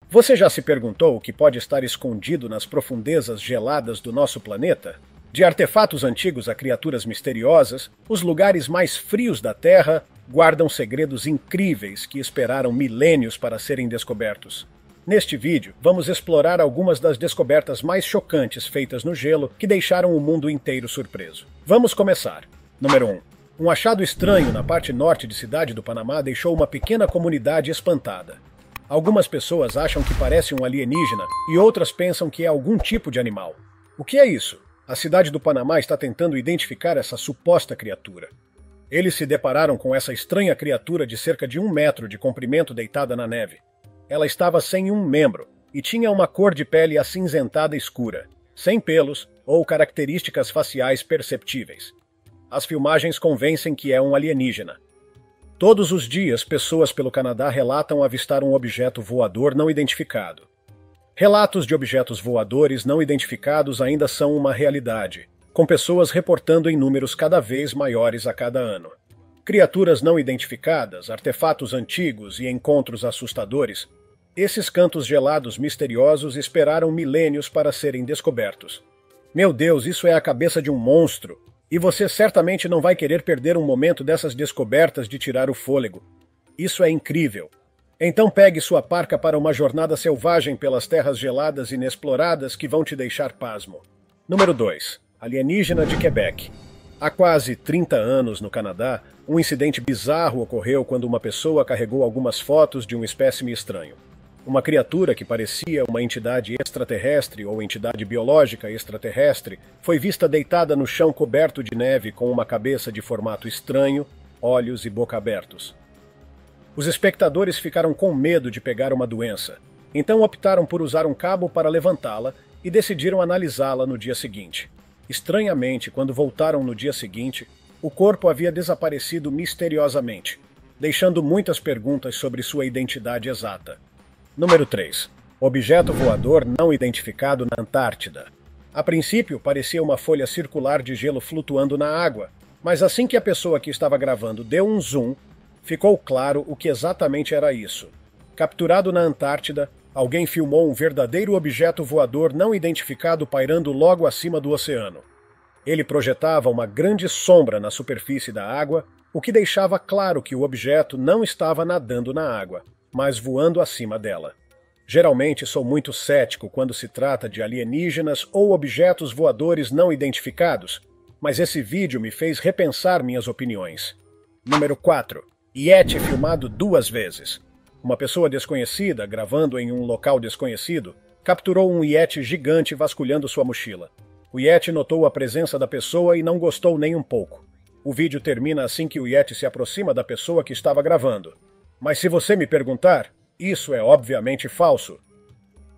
Você já se perguntou o que pode estar escondido nas profundezas geladas do nosso planeta? De artefatos antigos a criaturas misteriosas, os lugares mais frios da Terra guardam segredos incríveis que esperaram milênios para serem descobertos. Neste vídeo, vamos explorar algumas das descobertas mais chocantes feitas no gelo que deixaram o mundo inteiro surpreso. Vamos começar. Número 1. Um achado estranho na parte norte de Cidade do Panamá deixou uma pequena comunidade espantada. Algumas pessoas acham que parece um alienígena e outras pensam que é algum tipo de animal. O que é isso? A Cidade do Panamá está tentando identificar essa suposta criatura. Eles se depararam com essa estranha criatura de cerca de 1 metro de comprimento deitada na neve. Ela estava sem um membro e tinha uma cor de pele acinzentada escura, sem pelos ou características faciais perceptíveis. As filmagens convencem que é um alienígena. Todos os dias, pessoas pelo Canadá relatam avistar um objeto voador não identificado. Relatos de objetos voadores não identificados ainda são uma realidade, com pessoas reportando em números cada vez maiores a cada ano. Criaturas não identificadas, artefatos antigos e encontros assustadores, esses cantos gelados misteriosos esperaram milênios para serem descobertos. Meu Deus, isso é a cabeça de um monstro! E você certamente não vai querer perder um momento dessas descobertas de tirar o fôlego. Isso é incrível. Então pegue sua parca para uma jornada selvagem pelas terras geladas e inexploradas que vão te deixar pasmo. Número 2. Alienígena de Quebec. Há quase 30 anos, no Canadá, um incidente bizarro ocorreu quando uma pessoa carregou algumas fotos de um espécime estranho. Uma criatura que parecia uma entidade extraterrestre ou entidade biológica extraterrestre foi vista deitada no chão coberto de neve com uma cabeça de formato estranho, olhos e boca abertos. Os espectadores ficaram com medo de pegar uma doença, então optaram por usar um cabo para levantá-la e decidiram analisá-la no dia seguinte. Estranhamente, quando voltaram no dia seguinte, o corpo havia desaparecido misteriosamente, deixando muitas perguntas sobre sua identidade exata. Número 3. Objeto voador não identificado na Antártida. A princípio, parecia uma folha circular de gelo flutuando na água, mas assim que a pessoa que estava gravando deu um zoom, ficou claro o que exatamente era isso. Capturado na Antártida, alguém filmou um verdadeiro objeto voador não identificado pairando logo acima do oceano. Ele projetava uma grande sombra na superfície da água, o que deixava claro que o objeto não estava nadando na água, mas voando acima dela. Geralmente sou muito cético quando se trata de alienígenas ou objetos voadores não identificados, mas esse vídeo me fez repensar minhas opiniões. Número 4. Yeti filmado 2 vezes. Uma pessoa desconhecida, gravando em um local desconhecido, capturou um Yeti gigante vasculhando sua mochila. O Yeti notou a presença da pessoa e não gostou nem um pouco. O vídeo termina assim que o Yeti se aproxima da pessoa que estava gravando. Mas se você me perguntar, isso é obviamente falso.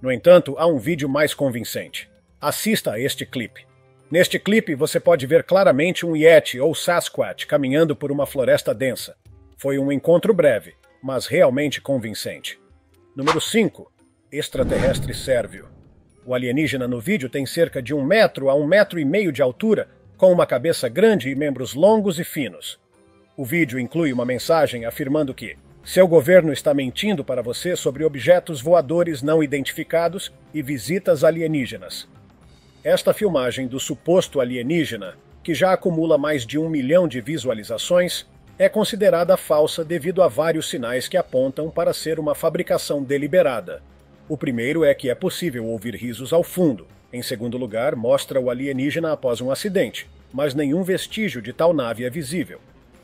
No entanto, há um vídeo mais convincente. Assista a este clipe. Neste clipe, você pode ver claramente um Yeti ou Sasquatch caminhando por uma floresta densa. Foi um encontro breve, mas realmente convincente. Número 5. Extraterrestre sérvio. O alienígena no vídeo tem cerca de 1 metro a 1,5 metros de altura, com uma cabeça grande e membros longos e finos. O vídeo inclui uma mensagem afirmando que seu governo está mentindo para você sobre objetos voadores não identificados e visitas alienígenas. Esta filmagem do suposto alienígena, que já acumula mais de 1 milhão de visualizações, é considerada falsa devido a vários sinais que apontam para ser uma fabricação deliberada. O primeiro é que é possível ouvir risos ao fundo. Em segundo lugar, mostra o alienígena após um acidente, mas nenhum vestígio de tal nave é visível.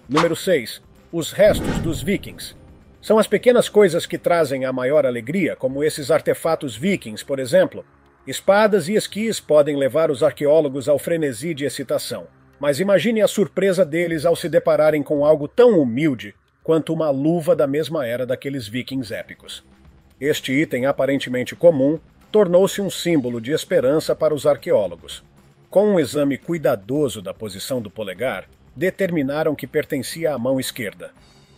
Número 6. Os restos dos vikings. São as pequenas coisas que trazem a maior alegria, como esses artefatos vikings, por exemplo. Espadas e esquis podem levar os arqueólogos ao frenesi de excitação. Mas imagine a surpresa deles ao se depararem com algo tão humilde quanto uma luva da mesma era daqueles vikings épicos. Este item aparentemente comum tornou-se um símbolo de esperança para os arqueólogos. Com um exame cuidadoso da posição do polegar, determinaram que pertencia à mão esquerda.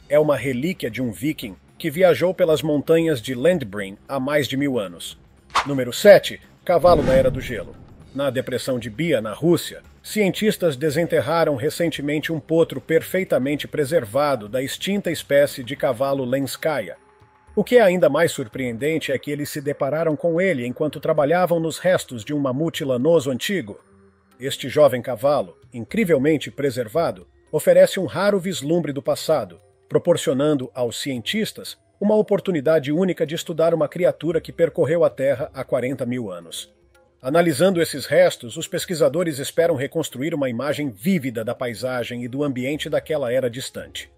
É uma relíquia de um viking que viajou pelas montanhas de Landbryn há mais de 1000 anos. Número 7. Cavalo da Era do Gelo. Na depressão de Bia, na Rússia, cientistas desenterraram recentemente um potro perfeitamente preservado da extinta espécie de cavalo Lenskaya. O que é ainda mais surpreendente é que eles se depararam com ele enquanto trabalhavam nos restos de um mamute lanoso antigo. Este jovem cavalo, incrivelmente preservado, oferece um raro vislumbre do passado, proporcionando aos cientistas uma oportunidade única de estudar uma criatura que percorreu a Terra há 40 mil anos. Analisando esses restos, os pesquisadores esperam reconstruir uma imagem vívida da paisagem e do ambiente daquela era distante.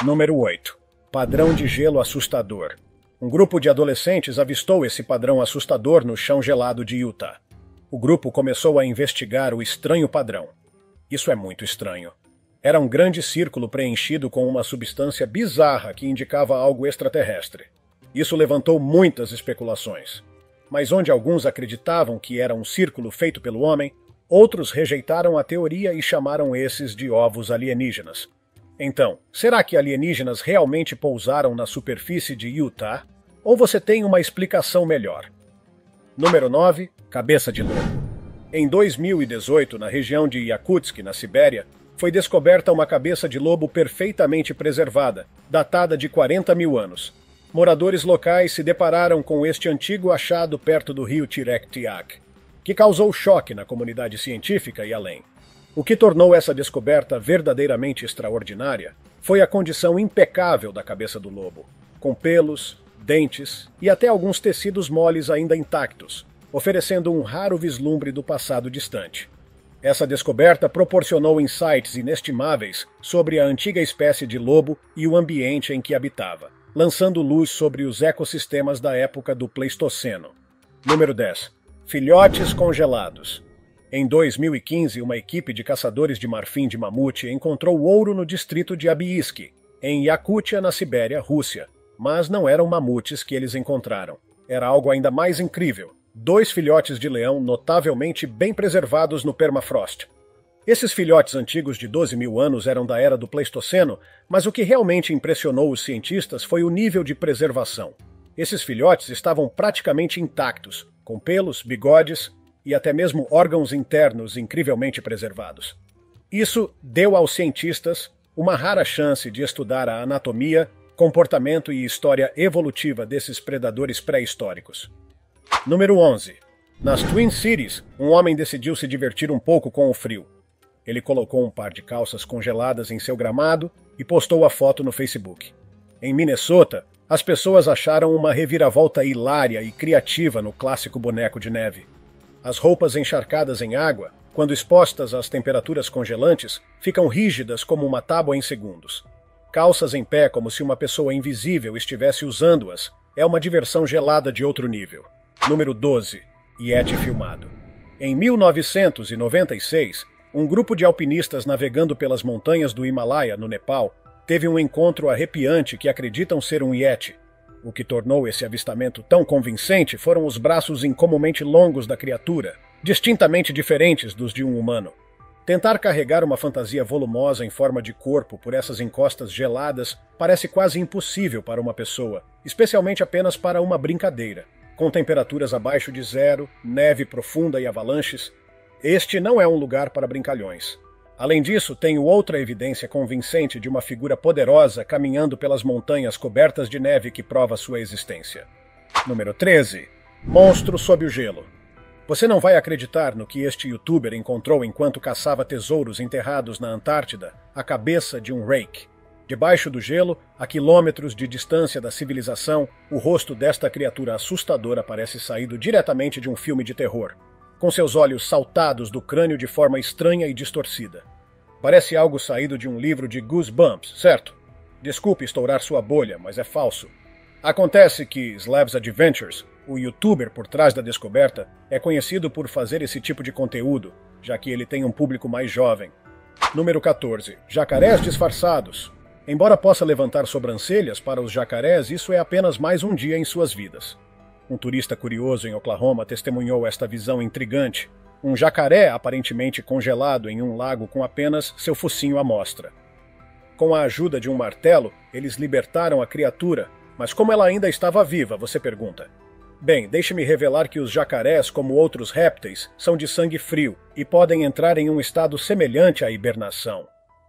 Número 8. Padrão de gelo assustador. Um grupo de adolescentes avistou esse padrão assustador no chão gelado de Utah. O grupo começou a investigar o estranho padrão. Isso é muito estranho. Era um grande círculo preenchido com uma substância bizarra que indicava algo extraterrestre. Isso levantou muitas especulações. Mas onde alguns acreditavam que era um círculo feito pelo homem, outros rejeitaram a teoria e chamaram esses de ovos alienígenas. Então, será que alienígenas realmente pousaram na superfície de Utah? Ou você tem uma explicação melhor? Número 9. Cabeça de lobo. Em 2018, na região de Yakutsk, na Sibéria, foi descoberta uma cabeça de lobo perfeitamente preservada, datada de 40 mil anos. Moradores locais se depararam com este antigo achado perto do rio Tirektiak, que causou choque na comunidade científica e além. O que tornou essa descoberta verdadeiramente extraordinária foi a condição impecável da cabeça do lobo, com pelos, dentes e até alguns tecidos moles ainda intactos, oferecendo um raro vislumbre do passado distante. Essa descoberta proporcionou insights inestimáveis sobre a antiga espécie de lobo e o ambiente em que habitava, lançando luz sobre os ecossistemas da época do Pleistoceno. Número 10. Filhotes congelados. Em 2015, uma equipe de caçadores de marfim de mamute encontrou ouro no distrito de Abiisk, em Yakutia, na Sibéria, Rússia. Mas não eram mamutes que eles encontraram. Era algo ainda mais incrível. 2 filhotes de leão notavelmente bem preservados no permafrost. Esses filhotes antigos de 12 mil anos eram da era do Pleistoceno, mas o que realmente impressionou os cientistas foi o nível de preservação. Esses filhotes estavam praticamente intactos, com pelos, bigodes e até mesmo órgãos internos incrivelmente preservados. Isso deu aos cientistas uma rara chance de estudar a anatomia, comportamento e história evolutiva desses predadores pré-históricos. Número 11. Nas Twin Cities, um homem decidiu se divertir um pouco com o frio. Ele colocou um par de calças congeladas em seu gramado e postou a foto no Facebook. Em Minnesota, as pessoas acharam uma reviravolta hilária e criativa no clássico boneco de neve. As roupas encharcadas em água, quando expostas às temperaturas congelantes, ficam rígidas como uma tábua em segundos. Calças em pé como se uma pessoa invisível estivesse usando-as é uma diversão gelada de outro nível. Número 12. Yeti filmado. Em 1996, um grupo de alpinistas navegando pelas montanhas do Himalaia, no Nepal, teve um encontro arrepiante que acreditam ser um Yeti. O que tornou esse avistamento tão convincente foram os braços incomumente longos da criatura, distintamente diferentes dos de um humano. Tentar carregar uma fantasia volumosa em forma de corpo por essas encostas geladas parece quase impossível para uma pessoa, especialmente apenas para uma brincadeira. Com temperaturas abaixo de zero, neve profunda e avalanches, este não é um lugar para brincalhões. Além disso, tenho outra evidência convincente de uma figura poderosa caminhando pelas montanhas cobertas de neve que prova sua existência. Número 13. Monstro sob o gelo. Você não vai acreditar no que este youtuber encontrou enquanto caçava tesouros enterrados na Antártida, a cabeça de um rake. Debaixo do gelo, a quilômetros de distância da civilização, o rosto desta criatura assustadora parece saído diretamente de um filme de terror, com seus olhos saltados do crânio de forma estranha e distorcida. Parece algo saído de um livro de Goosebumps, certo? Desculpe estourar sua bolha, mas é falso. Acontece que Slabs Adventures, o youtuber por trás da descoberta, é conhecido por fazer esse tipo de conteúdo, já que ele tem um público mais jovem. Número 14. Jacarés disfarçados. Embora possa levantar sobrancelhas para os jacarés, isso é apenas mais um dia em suas vidas. Um turista curioso em Oklahoma testemunhou esta visão intrigante. Um jacaré aparentemente congelado em um lago com apenas seu focinho à mostra. Com a ajuda de um martelo, eles libertaram a criatura, mas como ela ainda estava viva, você pergunta? Bem, deixe-me revelar que os jacarés, como outros répteis, são de sangue frio e podem entrar em um estado semelhante à hibernação.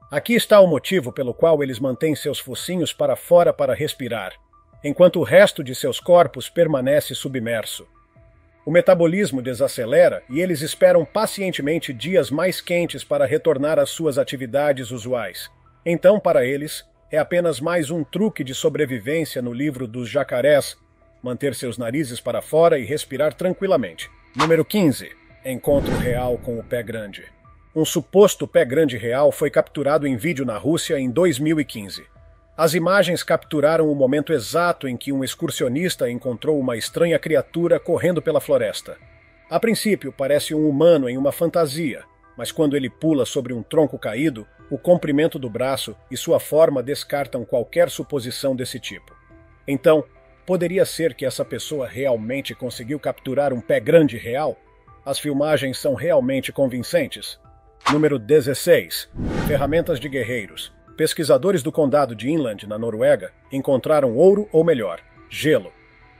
Aqui está o motivo pelo qual eles mantêm seus focinhos para fora para respirar. enquanto o resto de seus corpos permanece submerso. O metabolismo desacelera e eles esperam pacientemente dias mais quentes para retornar às suas atividades usuais. Então, para eles, é apenas mais um truque de sobrevivência no livro dos jacarés, manter seus narizes para fora e respirar tranquilamente. Número 15. Encontro real com o pé grande. Um suposto pé grande real foi capturado em vídeo na Rússia em 2015. As imagens capturaram o momento exato em que um excursionista encontrou uma estranha criatura correndo pela floresta. A princípio, parece um humano em uma fantasia, mas quando ele pula sobre um tronco caído, o comprimento do braço e sua forma descartam qualquer suposição desse tipo. Então, poderia ser que essa pessoa realmente conseguiu capturar um pé grande real? As filmagens são realmente convincentes. Número 16. Ferramentas de guerreiros. Pesquisadores do condado de Inland, na Noruega, encontraram ouro, ou melhor, gelo.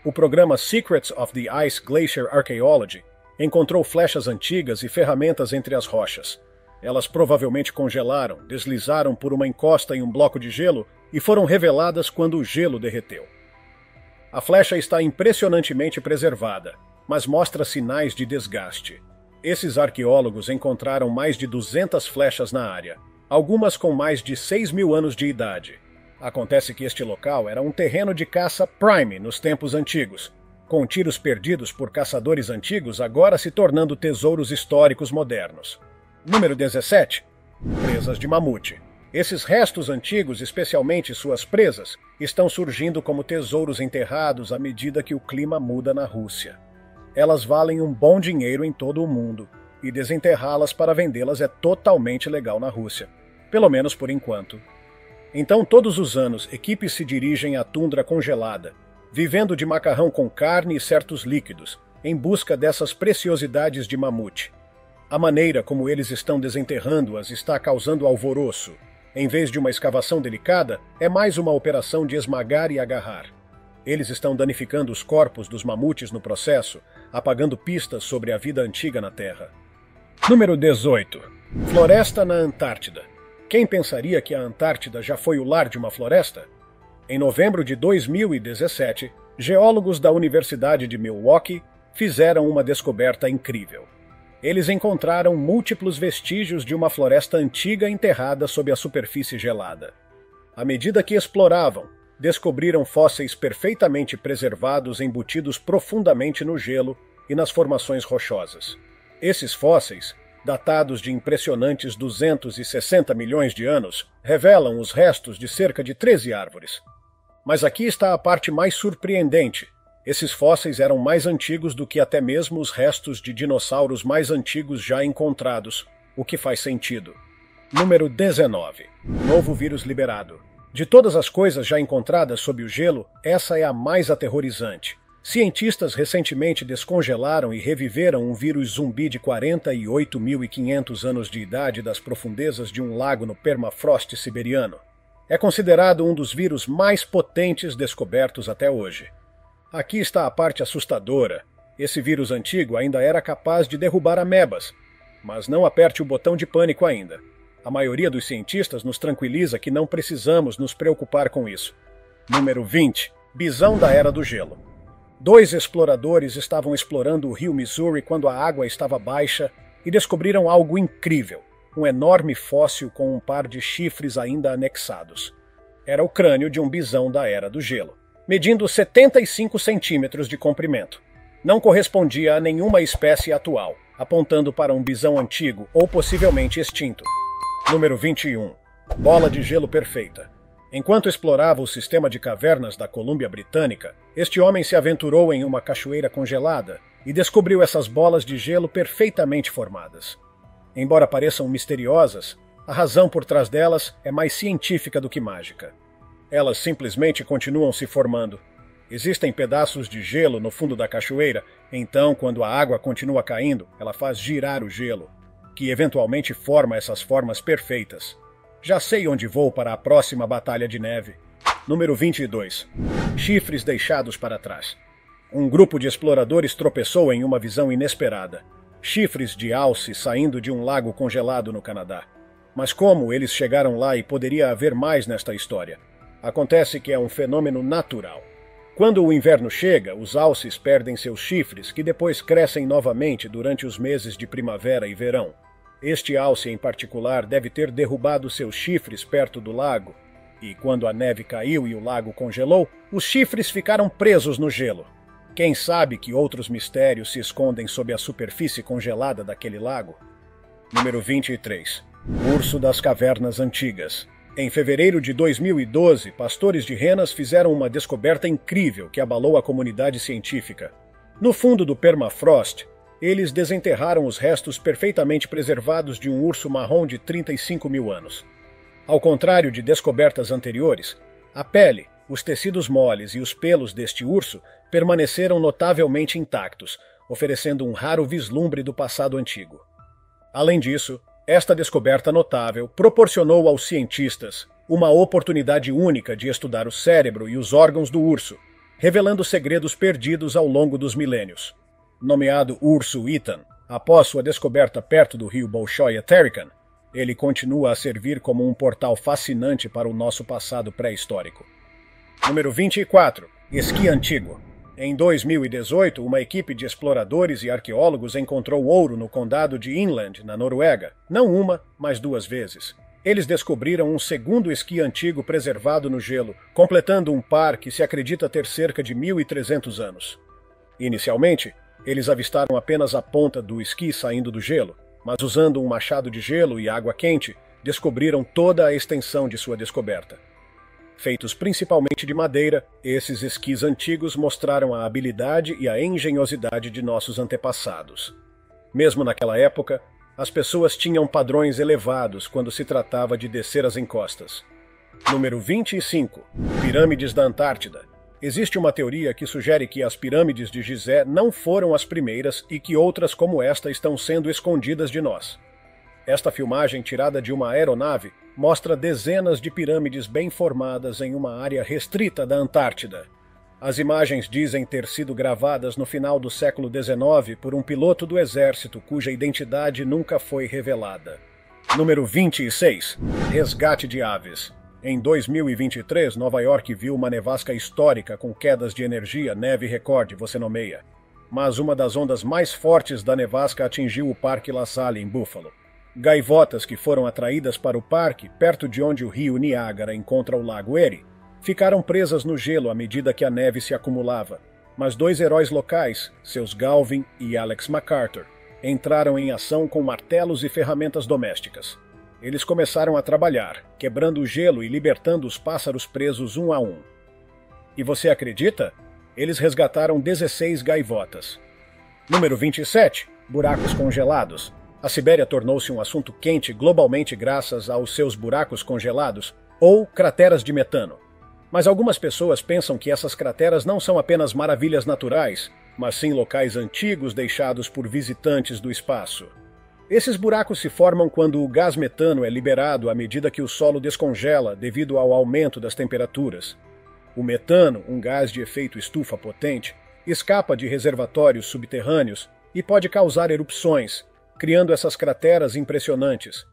O programa Secrets of the Ice Glacier Archaeology encontrou flechas antigas e ferramentas entre as rochas. Elas provavelmente congelaram, deslizaram por uma encosta em um bloco de gelo e foram reveladas quando o gelo derreteu. A flecha está impressionantemente preservada, mas mostra sinais de desgaste. Esses arqueólogos encontraram mais de 200 flechas na área, algumas com mais de 6.000 anos de idade. Acontece que este local era um terreno de caça prime nos tempos antigos, com tiros perdidos por caçadores antigos agora se tornando tesouros históricos modernos. Número 17. Presas de mamute. Esses restos antigos, especialmente suas presas, estão surgindo como tesouros enterrados à medida que o clima muda na Rússia. Elas valem um bom dinheiro em todo o mundo, e desenterrá-las para vendê-las é totalmente legal na Rússia, pelo menos por enquanto. Então, todos os anos, equipes se dirigem à tundra congelada, vivendo de macarrão com carne e certos líquidos, em busca dessas preciosidades de mamute. A maneira como eles estão desenterrando-as está causando alvoroço. Em vez de uma escavação delicada, é mais uma operação de esmagar e agarrar. Eles estão danificando os corpos dos mamutes no processo, apagando pistas sobre a vida antiga na Terra. Número 18. Floresta na Antártida. Quem pensaria que a Antártida já foi o lar de uma floresta? Em novembro de 2017, geólogos da Universidade de Milwaukee fizeram uma descoberta incrível. Eles encontraram múltiplos vestígios de uma floresta antiga enterrada sob a superfície gelada. À medida que exploravam, descobriram fósseis perfeitamente preservados embutidos profundamente no gelo e nas formações rochosas. Esses fósseis, datados de impressionantes 260 milhões de anos, revelam os restos de cerca de 13 árvores. Mas aqui está a parte mais surpreendente. Esses fósseis eram mais antigos do que até mesmo os restos de dinossauros mais antigos já encontrados, o que faz sentido. Número 19. Novo vírus liberado. De todas as coisas já encontradas sob o gelo, essa é a mais aterrorizante. Cientistas recentemente descongelaram e reviveram um vírus zumbi de 48.500 anos de idade das profundezas de um lago no permafrost siberiano. É considerado um dos vírus mais potentes descobertos até hoje. Aqui está a parte assustadora. Esse vírus antigo ainda era capaz de derrubar amebas. Mas não aperte o botão de pânico ainda. A maioria dos cientistas nos tranquiliza que não precisamos nos preocupar com isso. Número 20. Bisão da Era do Gelo. 2 exploradores estavam explorando o rio Missouri quando a água estava baixa e descobriram algo incrível. Um enorme fóssil com um par de chifres ainda anexados. Era o crânio de um bisão da Era do Gelo, medindo 75 centímetros de comprimento. Não correspondia a nenhuma espécie atual, apontando para um bisão antigo ou possivelmente extinto. Número 21. Bola de gelo perfeita. Enquanto explorava o sistema de cavernas da Colômbia Britânica, este homem se aventurou em uma cachoeira congelada e descobriu essas bolas de gelo perfeitamente formadas. Embora pareçam misteriosas, a razão por trás delas é mais científica do que mágica. Elas simplesmente continuam se formando. Existem pedaços de gelo no fundo da cachoeira, então, quando a água continua caindo, ela faz girar o gelo, que eventualmente forma essas formas perfeitas. Já sei onde vou para a próxima batalha de neve. Número 22. Chifres deixados para trás. Um grupo de exploradores tropeçou em uma visão inesperada. Chifres de alce saindo de um lago congelado no Canadá. Mas como eles chegaram lá e poderia haver mais nesta história? Acontece que é um fenômeno natural. Quando o inverno chega, os alces perdem seus chifres, que depois crescem novamente durante os meses de primavera e verão. Este alce em particular deve ter derrubado seus chifres perto do lago, e quando a neve caiu e o lago congelou, os chifres ficaram presos no gelo. Quem sabe que outros mistérios se escondem sob a superfície congelada daquele lago? Número 23. Urso das Cavernas Antigas. Em fevereiro de 2012, pastores de renas fizeram uma descoberta incrível que abalou a comunidade científica. No fundo do permafrost, eles desenterraram os restos perfeitamente preservados de um urso marrom de 35 mil anos. Ao contrário de descobertas anteriores, a pele, os tecidos moles e os pelos deste urso permaneceram notavelmente intactos, oferecendo um raro vislumbre do passado antigo. Além disso, esta descoberta notável proporcionou aos cientistas uma oportunidade única de estudar o cérebro e os órgãos do urso, revelando segredos perdidos ao longo dos milênios. Nomeado Urso Ethan, após sua descoberta perto do rio Bolshoi Terrican, ele continua a servir como um portal fascinante para o nosso passado pré-histórico. Número 24. Esqui antigo. Em 2018, uma equipe de exploradores e arqueólogos encontrou ouro no condado de Inland, na Noruega, não uma, mas 2 vezes. Eles descobriram um segundo esqui antigo preservado no gelo, completando um par que se acredita ter cerca de 1.300 anos. Inicialmente, eles avistaram apenas a ponta do esqui saindo do gelo, mas usando um machado de gelo e água quente, descobriram toda a extensão de sua descoberta. Feitos principalmente de madeira, esses esquis antigos mostraram a habilidade e a engenhosidade de nossos antepassados. Mesmo naquela época, as pessoas tinham padrões elevados quando se tratava de descer as encostas. Número 25. Pirâmides da Antártida. Existe uma teoria que sugere que as pirâmides de Gizé não foram as primeiras e que outras como esta estão sendo escondidas de nós. Esta filmagem, tirada de uma aeronave, mostra dezenas de pirâmides bem formadas em uma área restrita da Antártida. As imagens dizem ter sido gravadas no final do século XIX por um piloto do exército cuja identidade nunca foi revelada. Número 26. Resgate de aves. Em 2023, Nova York viu uma nevasca histórica com quedas de energia, neve recorde, você nomeia. Mas uma das ondas mais fortes da nevasca atingiu o Parque La Salle, em Buffalo. Gaivotas que foram atraídas para o parque, perto de onde o rio Niágara encontra o Lago Erie, ficaram presas no gelo à medida que a neve se acumulava. Mas 2 heróis locais, seus Galvin e Alex MacArthur, entraram em ação com martelos e ferramentas domésticas. Eles começaram a trabalhar, quebrando o gelo e libertando os pássaros presos um a um. E você acredita? Eles resgataram 16 gaivotas. Número 27. Buracos congelados. A Sibéria tornou-se um assunto quente globalmente graças aos seus buracos congelados, ou crateras de metano. Mas algumas pessoas pensam que essas crateras não são apenas maravilhas naturais, mas sim locais antigos deixados por visitantes do espaço. Esses buracos se formam quando o gás metano é liberado à medida que o solo descongela devido ao aumento das temperaturas. O metano, um gás de efeito estufa potente, escapa de reservatórios subterrâneos e pode causar erupções, criando essas crateras impressionantes.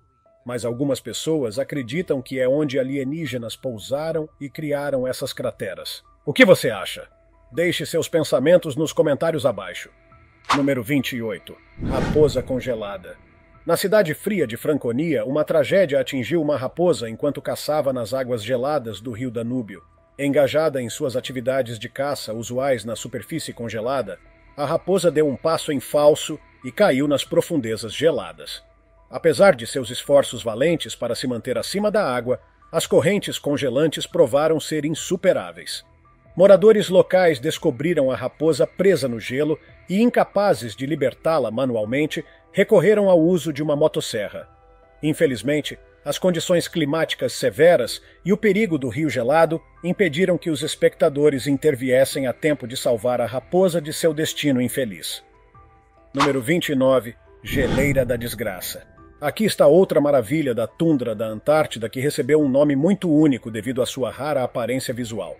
Mas algumas pessoas acreditam que é onde alienígenas pousaram e criaram essas crateras. O que você acha? Deixe seus pensamentos nos comentários abaixo. Número 28. Raposa congelada. Na cidade fria de Franconia, uma tragédia atingiu uma raposa enquanto caçava nas águas geladas do rio Danúbio. Engajada em suas atividades de caça usuais na superfície congelada, a raposa deu um passo em falso e caiu nas profundezas geladas. Apesar de seus esforços valentes para se manter acima da água, as correntes congelantes provaram ser insuperáveis. Moradores locais descobriram a raposa presa no gelo e, incapazes de libertá-la manualmente, recorreram ao uso de uma motosserra. Infelizmente, as condições climáticas severas e o perigo do rio gelado impediram que os espectadores interviessem a tempo de salvar a raposa de seu destino infeliz. Número 29. Geleira da Desgraça. Aqui está outra maravilha da tundra da Antártida que recebeu um nome muito único devido à sua rara aparência visual.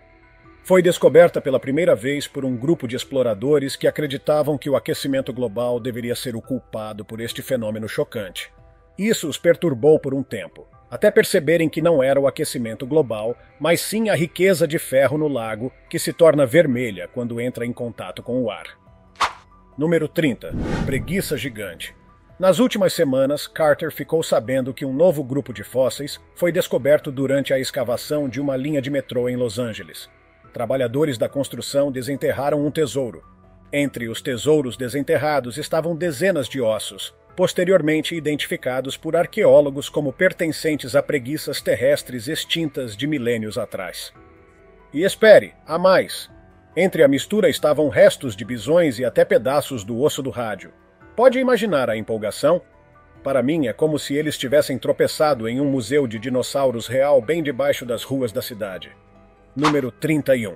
Foi descoberta pela primeira vez por um grupo de exploradores que acreditavam que o aquecimento global deveria ser o culpado por este fenômeno chocante. Isso os perturbou por um tempo, até perceberem que não era o aquecimento global, mas sim a riqueza de ferro no lago que se torna vermelha quando entra em contato com o ar. Número 30. Preguiça gigante. Nas últimas semanas, Carter ficou sabendo que um novo grupo de fósseis foi descoberto durante a escavação de uma linha de metrô em Los Angeles. Trabalhadores da construção desenterraram um tesouro. Entre os tesouros desenterrados estavam dezenas de ossos, posteriormente identificados por arqueólogos como pertencentes a preguiças terrestres extintas de milênios atrás. E espere, há mais! Entre a mistura estavam restos de bisões e até pedaços do osso do rádio. Pode imaginar a empolgação? Para mim, é como se eles tivessem tropeçado em um museu de dinossauros real bem debaixo das ruas da cidade. Número 31.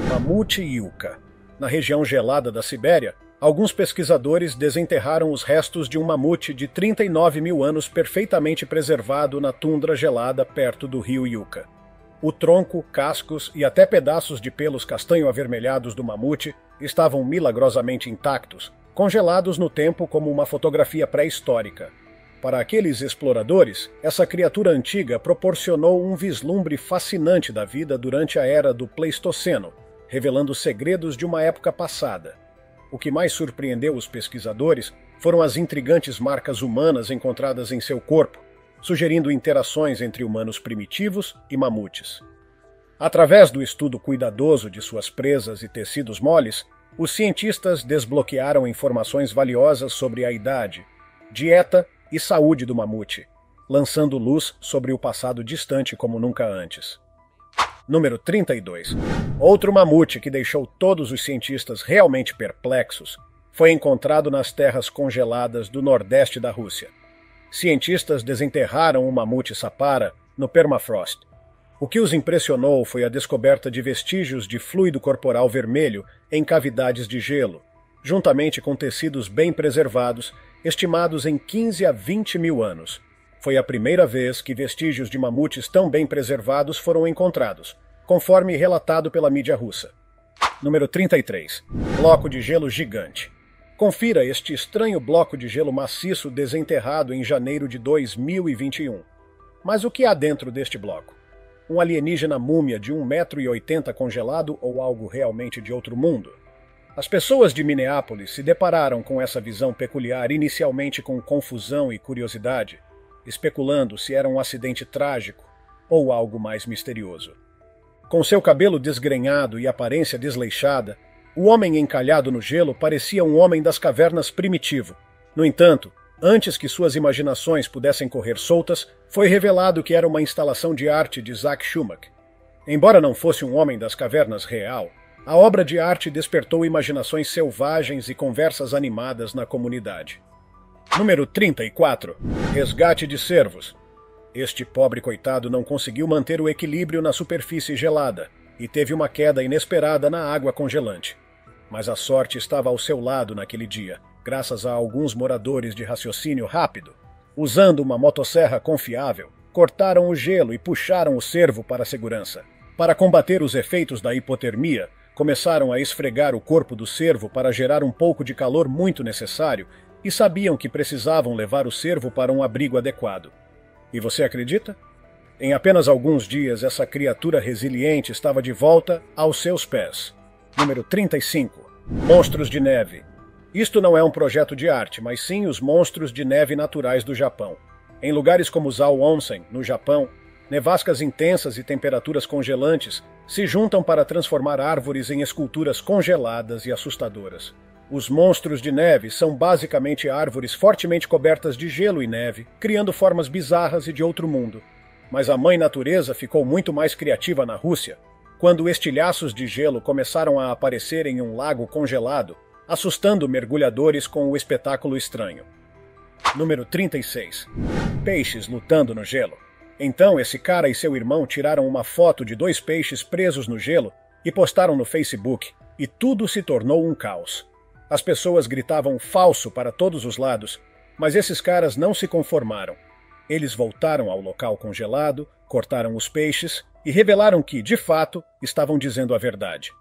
Mamute Yucca. Na região gelada da Sibéria, alguns pesquisadores desenterraram os restos de um mamute de 39 mil anos perfeitamente preservado na tundra gelada perto do rio Yucca. O tronco, cascos e até pedaços de pelos castanho-avermelhados do mamute estavam milagrosamente intactos, congelados no tempo como uma fotografia pré-histórica. Para aqueles exploradores, essa criatura antiga proporcionou um vislumbre fascinante da vida durante a era do Pleistoceno, revelando segredos de uma época passada. O que mais surpreendeu os pesquisadores foram as intrigantes marcas humanas encontradas em seu corpo, sugerindo interações entre humanos primitivos e mamutes. Através do estudo cuidadoso de suas presas e tecidos moles, os cientistas desbloquearam informações valiosas sobre a idade, dieta e saúde do mamute, lançando luz sobre o passado distante como nunca antes. Número 32. Outro mamute que deixou todos os cientistas realmente perplexos foi encontrado nas terras congeladas do nordeste da Rússia. Cientistas desenterraram o mamute sapara no permafrost. O que os impressionou foi a descoberta de vestígios de fluido corporal vermelho em cavidades de gelo, juntamente com tecidos bem preservados, estimados em 15 a 20 mil anos. Foi a primeira vez que vestígios de mamutes tão bem preservados foram encontrados, conforme relatado pela mídia russa. Número 33. Bloco de gelo gigante. Confira este estranho bloco de gelo maciço desenterrado em janeiro de 2021. Mas o que há dentro deste bloco? Um alienígena múmia de 1,80 m congelado ou algo realmente de outro mundo? As pessoas de Minneapolis se depararam com essa visão peculiar inicialmente com confusão e curiosidade, especulando se era um acidente trágico ou algo mais misterioso. Com seu cabelo desgrenhado e aparência desleixada, o homem encalhado no gelo parecia um homem das cavernas primitivo. No entanto, antes que suas imaginações pudessem correr soltas, foi revelado que era uma instalação de arte de Isaac Schumacher. Embora não fosse um homem das cavernas real, a obra de arte despertou imaginações selvagens e conversas animadas na comunidade. Número 34. Resgate de cervos. Este pobre coitado não conseguiu manter o equilíbrio na superfície gelada e teve uma queda inesperada na água congelante. Mas a sorte estava ao seu lado naquele dia, graças a alguns moradores de raciocínio rápido. Usando uma motosserra confiável, cortaram o gelo e puxaram o cervo para a segurança. Para combater os efeitos da hipotermia, começaram a esfregar o corpo do cervo para gerar um pouco de calor muito necessário e sabiam que precisavam levar o cervo para um abrigo adequado. E você acredita? Em apenas alguns dias, essa criatura resiliente estava de volta aos seus pés. Número 35. Monstros de neve. Isto não é um projeto de arte, mas sim os monstros de neve naturais do Japão. Em lugares como Zao Onsen, no Japão, nevascas intensas e temperaturas congelantes se juntam para transformar árvores em esculturas congeladas e assustadoras. Os monstros de neve são basicamente árvores fortemente cobertas de gelo e neve, criando formas bizarras e de outro mundo. Mas a mãe natureza ficou muito mais criativa na Rússia, quando estilhaços de gelo começaram a aparecer em um lago congelado, assustando mergulhadores com o espetáculo estranho. Número 36. Peixes lutando no gelo. Então esse cara e seu irmão tiraram uma foto de 2 peixes presos no gelo e postaram no Facebook, e tudo se tornou um caos. As pessoas gritavam falso para todos os lados, mas esses caras não se conformaram. Eles voltaram ao local congelado, cortaram os peixes e revelaram que, de fato, estavam dizendo a verdade.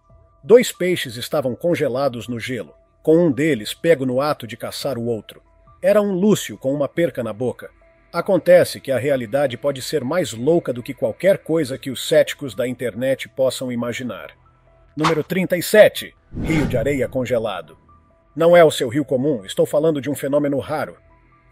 2 peixes estavam congelados no gelo, com um deles pego no ato de caçar o outro. Era um lúcio com uma perca na boca. Acontece que a realidade pode ser mais louca do que qualquer coisa que os céticos da internet possam imaginar. Número 37. Rio de areia congelado. Não é o seu rio comum, estou falando de um fenômeno raro.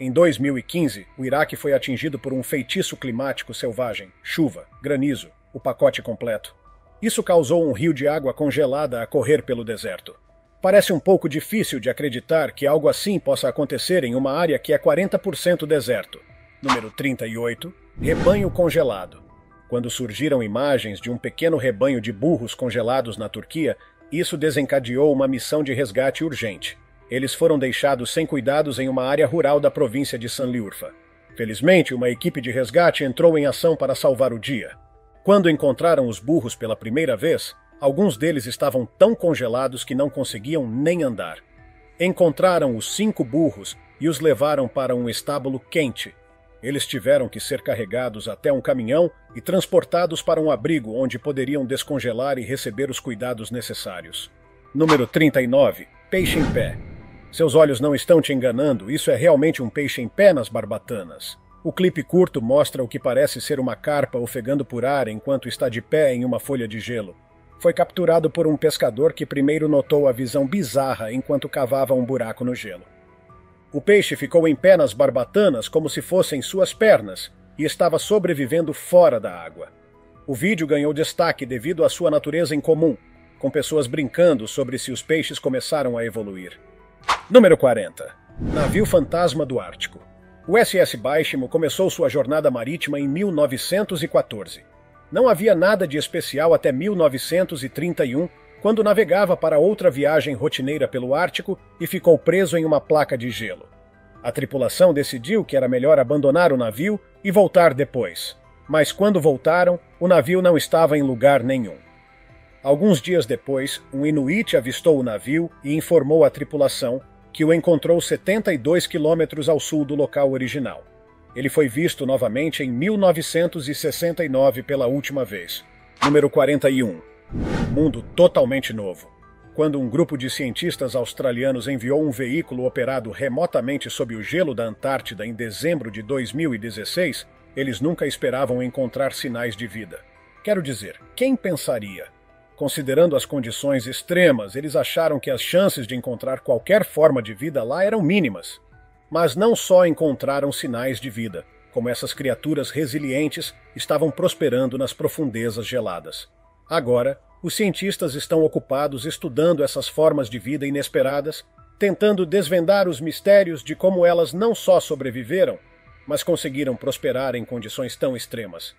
Em 2015, o Iraque foi atingido por um feitiço climático selvagem, chuva, granizo, o pacote completo. Isso causou um rio de água congelada a correr pelo deserto. Parece um pouco difícil de acreditar que algo assim possa acontecer em uma área que é 40% deserto. Número 38. Rebanho congelado. Quando surgiram imagens de um pequeno rebanho de burros congelados na Turquia, isso desencadeou uma missão de resgate urgente. Eles foram deixados sem cuidados em uma área rural da província de Sanliurfa. Felizmente, uma equipe de resgate entrou em ação para salvar o dia. Quando encontraram os burros pela primeira vez, alguns deles estavam tão congelados que não conseguiam nem andar. Encontraram os 5 burros e os levaram para um estábulo quente. Eles tiveram que ser carregados até um caminhão e transportados para um abrigo onde poderiam descongelar e receber os cuidados necessários. Número 39. Peixe em pé. Seus olhos não estão te enganando, isso é realmente um peixe em pé nas Barbatanas. O clipe curto mostra o que parece ser uma carpa ofegando por ar enquanto está de pé em uma folha de gelo. Foi capturado por um pescador que primeiro notou a visão bizarra enquanto cavava um buraco no gelo. O peixe ficou em pé nas Barbatanas como se fossem suas pernas e estava sobrevivendo fora da água. O vídeo ganhou destaque devido à sua natureza incomum, com pessoas brincando sobre se os peixes começaram a evoluir. Número 40. Navio fantasma do Ártico. O SS Baishimo começou sua jornada marítima em 1914. Não havia nada de especial até 1931, quando navegava para outra viagem rotineira pelo Ártico e ficou preso em uma placa de gelo. A tripulação decidiu que era melhor abandonar o navio e voltar depois. Mas quando voltaram, o navio não estava em lugar nenhum. Alguns dias depois, um inuit avistou o navio e informou a tripulação que o encontrou 72 quilômetros ao sul do local original. Ele foi visto novamente em 1969 pela última vez. Número 41. Mundo totalmente novo. Quando um grupo de cientistas australianos enviou um veículo operado remotamente sob o gelo da Antártida em dezembro de 2016, eles nunca esperavam encontrar sinais de vida. Quero dizer, quem pensaria? Considerando as condições extremas, eles acharam que as chances de encontrar qualquer forma de vida lá eram mínimas. Mas não só encontraram sinais de vida, como essas criaturas resilientes estavam prosperando nas profundezas geladas. Agora, os cientistas estão ocupados estudando essas formas de vida inesperadas, tentando desvendar os mistérios de como elas não só sobreviveram, mas conseguiram prosperar em condições tão extremas.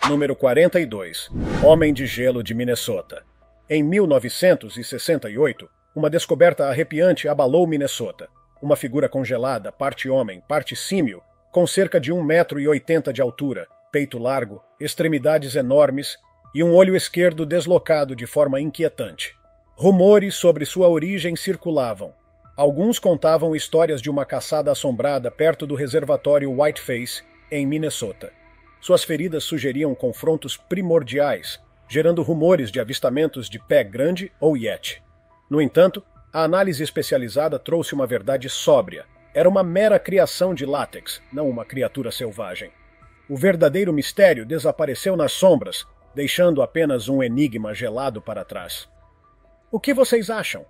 Número 42. Homem de Gelo de Minnesota. Em 1968, uma descoberta arrepiante abalou Minnesota. Uma figura congelada, parte homem, parte símio, com cerca de 1,80 m de altura, peito largo, extremidades enormes e um olho esquerdo deslocado de forma inquietante. Rumores sobre sua origem circulavam. Alguns contavam histórias de uma caçada assombrada perto do reservatório Whiteface, em Minnesota. Suas feridas sugeriam confrontos primordiais, gerando rumores de avistamentos de pé grande ou yeti. No entanto, a análise especializada trouxe uma verdade sóbria. Era uma mera criação de látex, não uma criatura selvagem. O verdadeiro mistério desapareceu nas sombras, deixando apenas um enigma gelado para trás. O que vocês acham?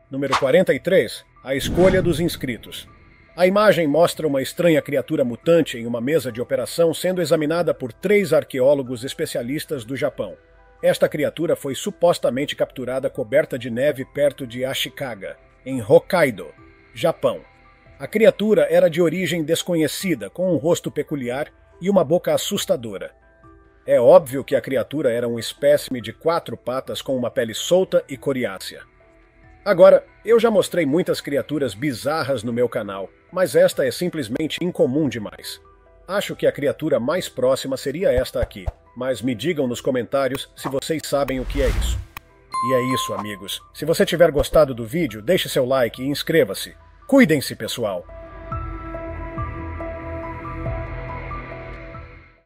Número 43. A escolha dos inscritos. A imagem mostra uma estranha criatura mutante em uma mesa de operação sendo examinada por 3 arqueólogos especialistas do Japão. Esta criatura foi supostamente capturada coberta de neve perto de Ashikaga, em Hokkaido, Japão. A criatura era de origem desconhecida, com um rosto peculiar e uma boca assustadora. É óbvio que a criatura era um espécime de 4 patas com uma pele solta e coriácea. Agora, eu já mostrei muitas criaturas bizarras no meu canal, mas esta é simplesmente incomum demais. Acho que a criatura mais próxima seria esta aqui, mas me digam nos comentários se vocês sabem o que é isso. E é isso, amigos. Se você tiver gostado do vídeo, deixe seu like e inscreva-se. Cuidem-se, pessoal!